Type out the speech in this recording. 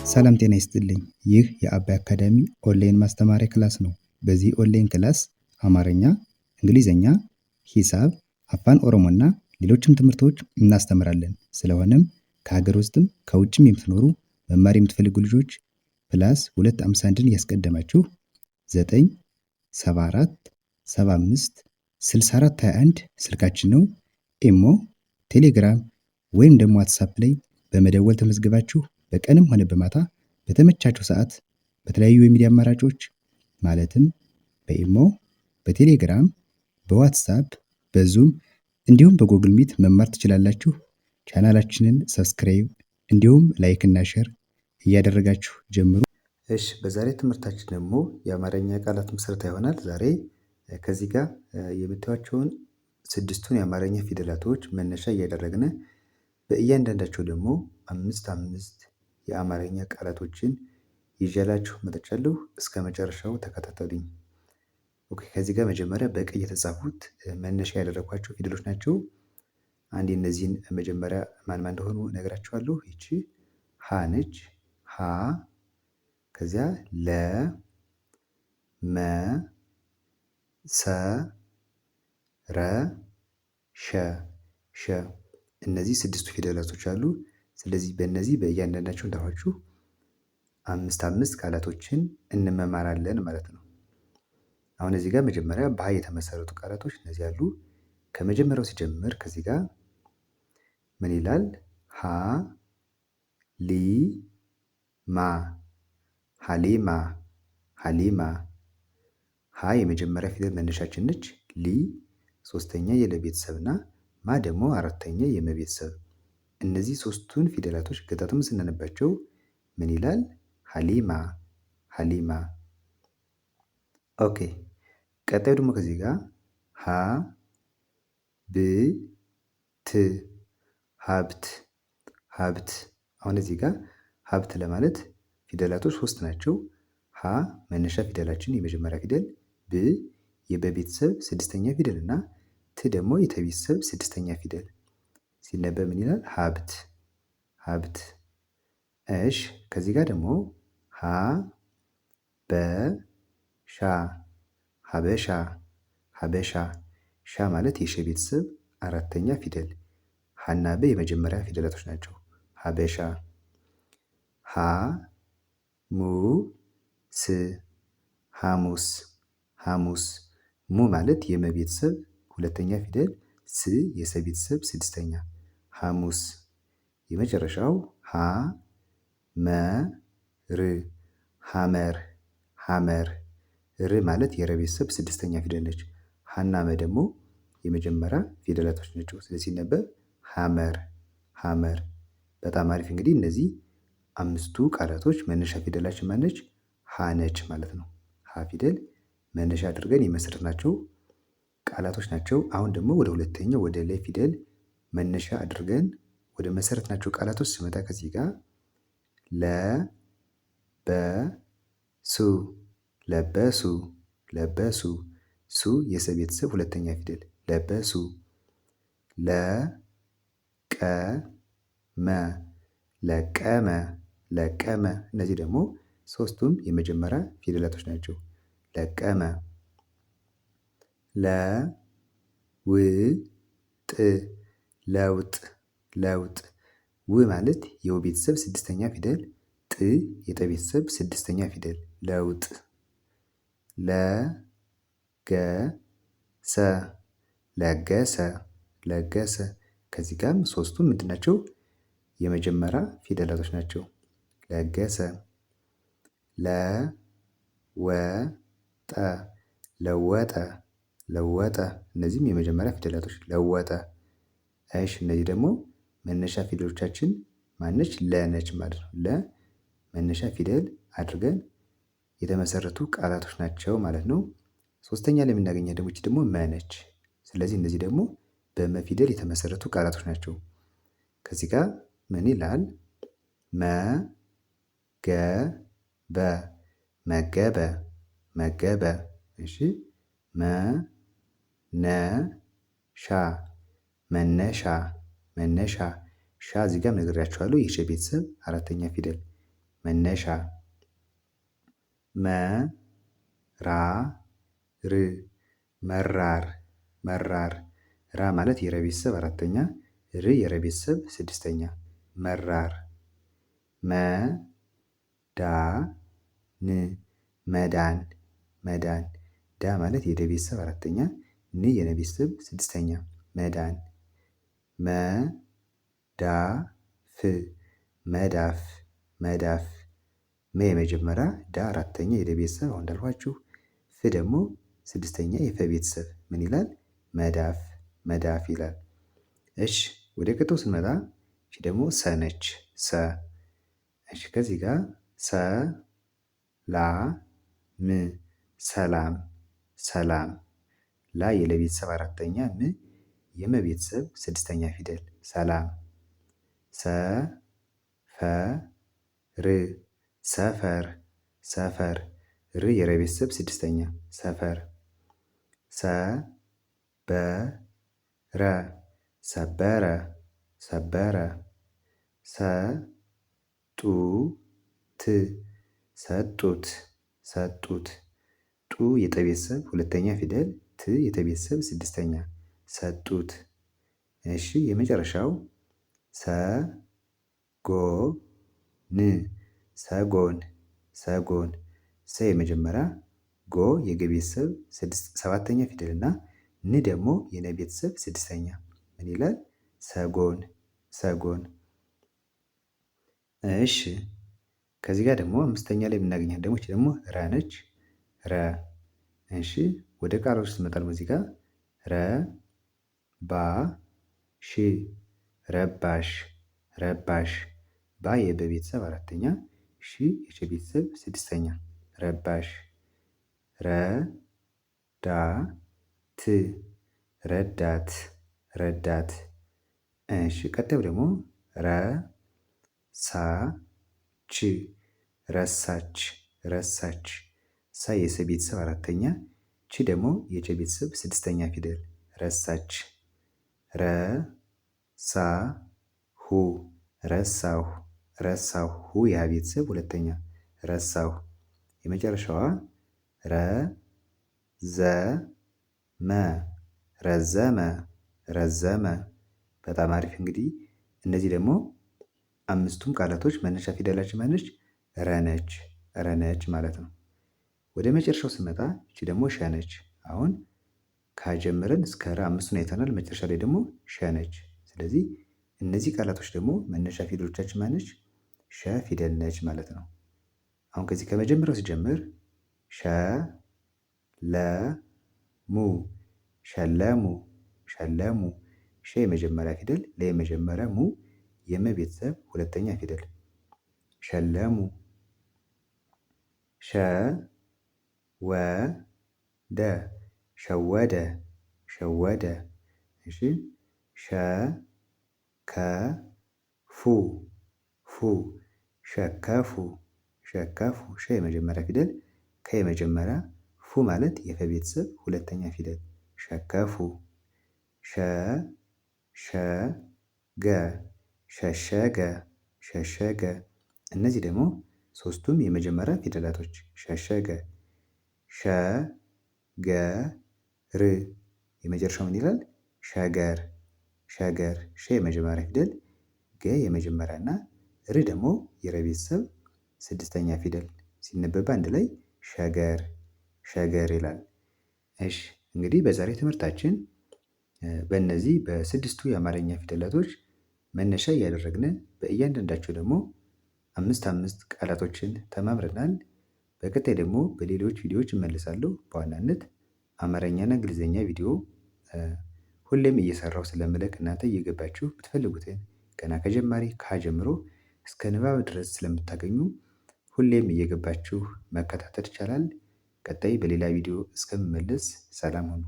ሰላም ጤና ይስጥልኝ። ይህ የአባይ አካዳሚ ኦንላይን ማስተማሪያ ክላስ ነው። በዚህ ኦንላይን ክላስ አማርኛ፣ እንግሊዝኛ፣ ሂሳብ፣ አፋን ኦሮሞና ሌሎችም ትምህርቶች እናስተምራለን። ስለሆነም ከሀገር ውስጥም ከውጭም የምትኖሩ መማር የምትፈልጉ ልጆች ፕላስ 251ን ያስቀደማችሁ 974 75 64 21 ስልካችን ነው። ኢሞ፣ ቴሌግራም ወይም ደግሞ ዋትሳፕ ላይ በመደወል ተመዝግባችሁ በቀንም ሆነ በማታ በተመቻችሁ ሰዓት በተለያዩ የሚዲያ አማራጮች ማለትም በኢሞ፣ በቴሌግራም፣ በዋትሳፕ፣ በዙም እንዲሁም በጎግል ሚት መማር ትችላላችሁ። ቻናላችንን ሰብስክራይብ እንዲሁም ላይክ እና ሼር እያደረጋችሁ ጀምሩ። እሺ፣ በዛሬ ትምህርታችን ደግሞ የአማርኛ ቃላት ምስረታ ይሆናል። ዛሬ ከዚህ ጋር የምታዩዋቸውን ስድስቱን የአማርኛ ፊደላቶች መነሻ እያደረግን በእያንዳንዳቸው ደግሞ አምስት የአማርኛ ቃላቶችን ይዤላችሁ መጥቻለሁ። እስከ መጨረሻው ተከታተሉኝ። ኦኬ፣ ከዚህ ጋር መጀመሪያ በቀይ የተጻፉት መነሻ ያደረኳቸው ፊደሎች ናቸው። አንድ እነዚህን መጀመሪያ ማን እንደሆኑ እነግራችኋለሁ። ይቺ ሀ ነች። ሀ፣ ከዚያ ለ፣ መ፣ ሰ፣ ረ፣ ሸ። እነዚህ ስድስቱ ፊደላቶች አሉ። ስለዚህ በእነዚህ በእያንዳንዳቸው እንዳኋችሁ አምስት ቃላቶችን እንመማራለን ማለት ነው። አሁን እዚህ ጋር መጀመሪያ በሀ የተመሰረቱ ቃላቶች እነዚህ አሉ። ከመጀመሪያው ሲጀምር ከዚህ ጋር ምን ይላል? ሀ ሊ ማ፣ ሀሊማ፣ ሀሊማ። ሀ የመጀመሪያ ፊደል መነሻችን ነች። ሊ ሶስተኛ የለ ቤተሰብና ማ ደግሞ አራተኛ የመ ቤተሰብ። እነዚህ ሶስቱን ፊደላቶች ገጣጥም ስናነባቸው ምን ይላል? ሀሊማ፣ ሀሊማ። ኦኬ፣ ቀጣዩ ደግሞ ከዚህ ጋር ሀ ብ ት፣ ሀብት፣ ሀብት። አሁን እዚህ ጋር ሀብት ለማለት ፊደላቶች ሶስት ናቸው። ሀ መነሻ ፊደላችን የመጀመሪያ ፊደል፣ ብ የበቤተሰብ ስድስተኛ ፊደል እና ት ደግሞ የተቤተሰብ ስድስተኛ ፊደል ሲነበብ ምን ይላል? ሀብት፣ ሀብት። እሽ፣ ከዚህ ጋር ደግሞ ሀ በ ሻ፣ ሀበሻ፣ ሀበሻ። ሻ ማለት የሸ ቤተሰብ አራተኛ ፊደል፣ ሀና በ የመጀመሪያ ፊደላቶች ናቸው። ሀበሻ። ሀ ሙ ስ፣ ሐሙስ፣ ሐሙስ። ሙ ማለት የመ ቤተሰብ ሁለተኛ ፊደል፣ ስ የሰ ቤተሰብ ስድስተኛ፣ ሐሙስ። የመጨረሻው ሀ መ ር፣ ሐመር፣ ሐመር። ር ማለት የረ ቤተሰብ ስድስተኛ ፊደል ነች። ሀና መ ደግሞ የመጀመሪያ ፊደላቶች ናቸው። ስለዚህ ሲነበብ ሐመር፣ ሐመር። በጣም አሪፍ። እንግዲህ እነዚህ አምስቱ ቃላቶች መነሻ ፊደላችን ማነች? ሀ ነች ማለት ነው። ሀ ፊደል መነሻ አድርገን የመሰረትናቸው ቃላቶች ናቸው። አሁን ደግሞ ወደ ሁለተኛው ወደ ለ ፊደል መነሻ አድርገን ወደ መሰረትናቸው ቃላቶች ስመጣ ከዚህ ጋር ለ በ ሱ፣ ለበሱ፣ ለበሱ። ሱ የሰ ቤተሰብ ሁለተኛ ፊደል፣ ለበሱ። ለ ቀ መ፣ ለቀመ፣ ለቀመ። እነዚህ ደግሞ ሶስቱም የመጀመሪያ ፊደላቶች ናቸው። ለቀመ። ለ ው ጥ፣ ለውጥ፣ ለውጥ። ው ማለት የው ቤተሰብ ስድስተኛ ፊደል፣ ጥ የጠ ቤተሰብ ስድስተኛ ፊደል፣ ለውጥ። ለ ገ ሰ፣ ለገሰ፣ ለገሰ። ከዚህ ጋርም ሶስቱም ምንድን ናቸው? የመጀመሪያ ፊደላቶች ናቸው። ለገሰ። ለ ወ ጠ፣ ለወጠ፣ ለወጠ። እነዚህም የመጀመሪያ ፊደላቶች፣ ለወጠ። እሺ፣ እነዚህ ደግሞ መነሻ ፊደሎቻችን ማነች? ለነች ማለት ነው። ለ መነሻ ፊደል አድርገን የተመሰረቱ ቃላቶች ናቸው ማለት ነው። ሶስተኛ ላይ የምናገኛት ደግሞ ይቺ ደግሞ መ ነች። ስለዚህ እነዚህ ደግሞ በመ ፊደል የተመሰረቱ ቃላቶች ናቸው። ከዚህ ጋር ምን ይላል? መ ገ በ፣ መገበ፣ መገበ። እሺ፣ መ ነ ሻ፣ መነሻ፣ መነሻ። ሻ እዚህ ጋር ነግሬያችኋለሁ የሸ ቤተሰብ አራተኛ ፊደል። መነሻ መራር መራር መራር ራ ማለት የረ ቤተሰብ አራተኛ ር የረ ቤተሰብ ስድስተኛ መራር መዳን መዳን መዳን ዳ ማለት የደ ቤተሰብ አራተኛ ን የነ ቤተሰብ ስድስተኛ መዳን መዳፍ መዳፍ መዳፍ መ የመጀመሪያ ዳ አራተኛ የደ ቤተሰብ አሁን እንዳልኳችሁ ፍ ደግሞ ስድስተኛ የፈ ቤተሰብ ምን ይላል? መዳፍ መዳፍ ይላል። እሺ ወደ ቅጡ ስንመጣ እሺ ደግሞ ሰ ነች። ሰ እሺ ከዚህ ጋር ሰ ላ ም ሰላም ሰላም ላ የለ ቤተሰብ አራተኛ ም የመ ቤተሰብ ስድስተኛ ፊደል ሰላም ሰ ፈ ር ሰፈር ሰፈር ር የረ ቤተሰብ ስድስተኛ ሰፈር ሰ በ ረ ሰበረ ሰበረ ሰ ጡ ት ሰጡት ሰጡት ጡ የጠ ቤተሰብ ሁለተኛ ፊደል ት የተ ቤተሰብ ስድስተኛ ሰጡት። እሺ የመጨረሻው ሰ ጎ ን ሰጎን ሰጎን ሰ የመጀመሪያ ጎ የገ ቤተሰብ ሰባተኛ ፊደል እና ን ደግሞ የነ ቤተሰብ ስድስተኛ ምን ይላል? ሰጎን ሰጎን። እሺ ከዚህ ጋር ደግሞ አምስተኛ ላይ የምናገኛት ደግሞ ደግሞ ረ ነች። ረ እሺ ወደ ቃሎች ስትመጣ ደግሞ እዚህ ጋር ረ ባ ሽ ረባሽ ረባሽ ባ የበ ቤተሰብ አራተኛ ሺ የሸ ቤተሰብ ስድስተኛ ረባሽ ረ ዳ ት ረዳት ረዳት እሺ ቀጣዩ ደግሞ ረ ሳ ች ረሳች ረሳች ሳ የሰ ቤተሰብ አራተኛ ቺ ደግሞ የቸ ቤተሰብ ስድስተኛ ፊደል ረሳች ረ ሳ ሁ ረሳሁ ረሳሁ ሁ ያ ቤተሰብ ሁለተኛ ረሳሁ የመጨረሻዋ ረ ዘ መ ረዘመ ረዘመ በጣም አሪፍ እንግዲህ እነዚህ ደግሞ አምስቱም ቃላቶች መነሻ ፊደላችን ማነች? ረ ነች ረ ነች ማለት ነው። ወደ መጨረሻው ስንመጣ እቺ ደግሞ ሸ ነች። አሁን ካጀምረን እስከ ረ አምስቱን አይተናል። መጨረሻ ላይ ደግሞ ሸ ነች። ስለዚህ እነዚህ ቃላቶች ደግሞ መነሻ ፊደሎቻችን ማነች? ሸ ፊደል ነች ማለት ነው። አሁን ከዚህ ከመጀመሪያው ሲጀምር ሸ ለ ሙ ሸለሙ ሸለሙ ሸ የመጀመሪያ ፊደል ለ የመጀመሪያ ሙ የመ ቤተሰብ ሁለተኛ ፊደል ሸለሙ ሸ ወ ደ ሸወደ ሸወደ እሺ ሸ ከ ፉ ፉ ሸከፉ ሸከፉ ሸ የመጀመሪያ ፊደል ከ የመጀመሪያ ፉ ማለት የፈ ቤተሰብ ሁለተኛ ፊደል ሸከፉ ሸ ሸ ገ ሸሸገ ሸሸገ እነዚህ ደግሞ ሶስቱም የመጀመሪያ ፊደላቶች ሸሸገ ሸ ገ ር የመጨረሻው ምን ይላል? ሸገር ሸገር ሸ የመጀመሪያ ፊደል ገ የመጀመሪያ እና ር ደግሞ የረ ቤተሰብ ስድስተኛ ፊደል ሲነበብ አንድ ላይ ሸገር ሸገር ይላል። እሺ እንግዲህ በዛሬ ትምህርታችን በእነዚህ በስድስቱ የአማርኛ ፊደላቶች መነሻ እያደረግን በእያንዳንዳቸው ደግሞ አምስት አምስት ቃላቶችን ተማምረናል። በቀጣይ ደግሞ በሌሎች ቪዲዮዎች እመልሳለሁ። በዋናነት አማርኛና እንግሊዘኛ ቪዲዮ ሁሌም እየሰራሁ ስለምለቅ እናንተ እየገባችሁ ብትፈልጉትን ገና ከጀማሪ ጀምሮ እስከ ንባብ ድረስ ስለምታገኙ ሁሌም እየገባችሁ መከታተል ይቻላል። ቀጣይ በሌላ ቪዲዮ እስከምመለስ ሰላም ሁኑ።